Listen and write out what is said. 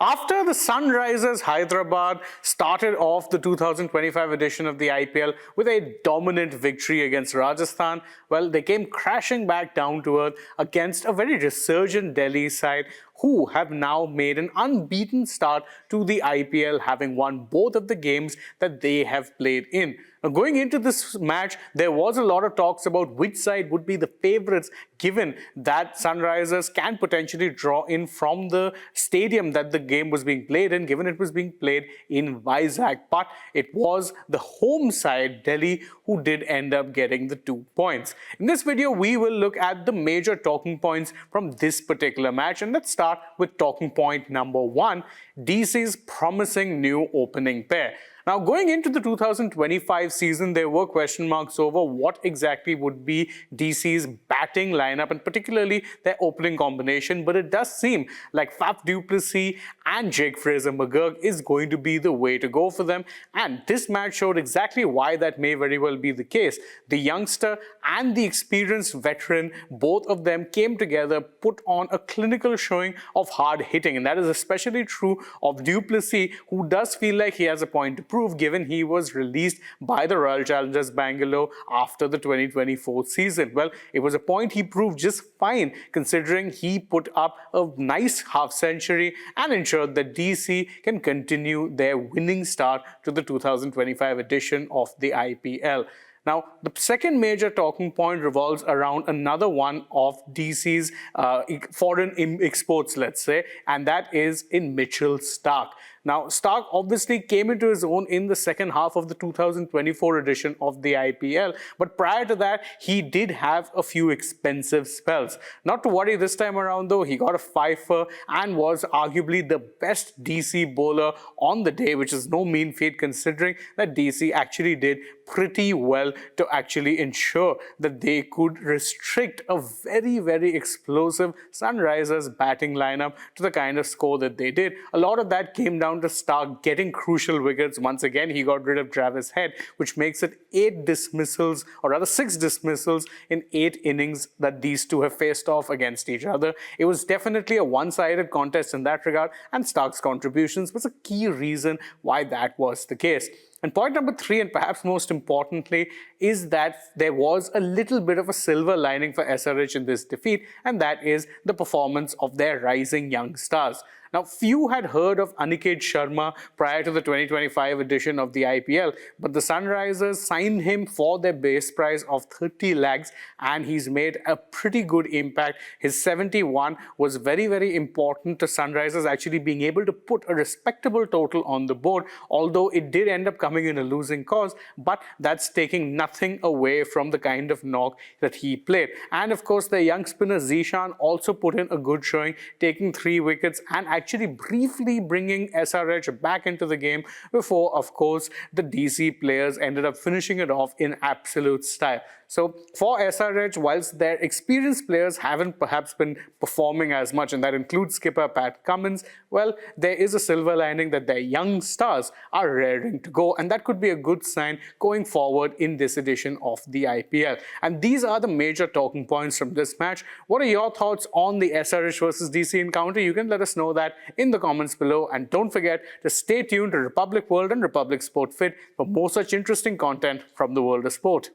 After the Sunrisers Hyderabad started off the 2025 edition of the IPL with a dominant victory against Rajasthan, well, they came crashing back down to earth against a very resurgent Delhi side who have now made an unbeaten start to the IPL, having won both of the games that they have played in. Now, going into this match, there was a lot of talks about which side would be the favourites, given that Sunrisers can potentially draw in from the stadium that the game was being played in, given it was being played in Vizag. But it was the home side, Delhi, who did end up getting the 2 points. In this video, we will look at the major talking points from this particular match, and let's start with talking point number 1, DC's promising new opening pair. Now, going into the 2025 season, there were question marks over what exactly would be DC's batting lineup and particularly their opening combination, but it does seem like Faf du Plessis and Fraser-McGurk is going to be the way to go for them, and this match showed exactly why that may very well be the case. The youngster and the experienced veteran, both of them came together, put on a clinical showing of hard hitting, and that is especially true of du Plessis, who does feel like he has a point to prove, given he was released by the Royal Challengers Bangalore after the 2024 season. Well, it was a point he proved just fine, considering he put up a nice half century and ensured that DC can continue their winning start to the 2025 edition of the IPL. Now, the second major talking point revolves around another one of DC's foreign exports, let's say, and that is in Mitchell Starc. Now, Starc obviously came into his own in the second half of the 2024 edition of the IPL, but prior to that, he did have a few expensive spells. Not to worry this time around though, he got a fifer and was arguably the best DC bowler on the day, which is no mean feat considering that DC actually did pretty well to actually ensure that they could restrict a very, very explosive Sunrisers batting lineup to the kind of score that they did. A lot of that came down to Starc getting crucial wickets. Once again, he got rid of Travis Head, which makes it 8 dismissals, or rather 6 dismissals in 8 innings that these two have faced off against each other. It was definitely a one-sided contest in that regard, and Starc's contributions was a key reason why that was the case. And point number 3, and perhaps most importantly, is that there was a little bit of a silver lining for SRH in this defeat, and that is the performance of their rising young stars. Now, few had heard of Aniket Sharma prior to the 2025 edition of the IPL, but the Sunrisers signed him for their base price of 30 lakhs, and he's made a pretty good impact. His 71 was very, very important to Sunrisers actually being able to put a respectable total on the board, although it did end up coming in a losing cause, but that's taking nothing away from the kind of knock that he played. And of course, the young spinner Zeeshan also put in a good showing, taking 3 wickets and actually briefly bringing SRH back into the game before, of course, the DC players ended up finishing it off in absolute style. So for SRH, whilst their experienced players haven't perhaps been performing as much, and that includes skipper Pat Cummins, well, there is a silver lining that their young stars are raring to go, and that could be a good sign going forward in this edition of the IPL. And these are the major talking points from this match. What are your thoughts on the SRH versus DC encounter? You can let us know that in the comments below, and don't forget to stay tuned to Republic World and Republic Sport Fit for more such interesting content from the world of sport.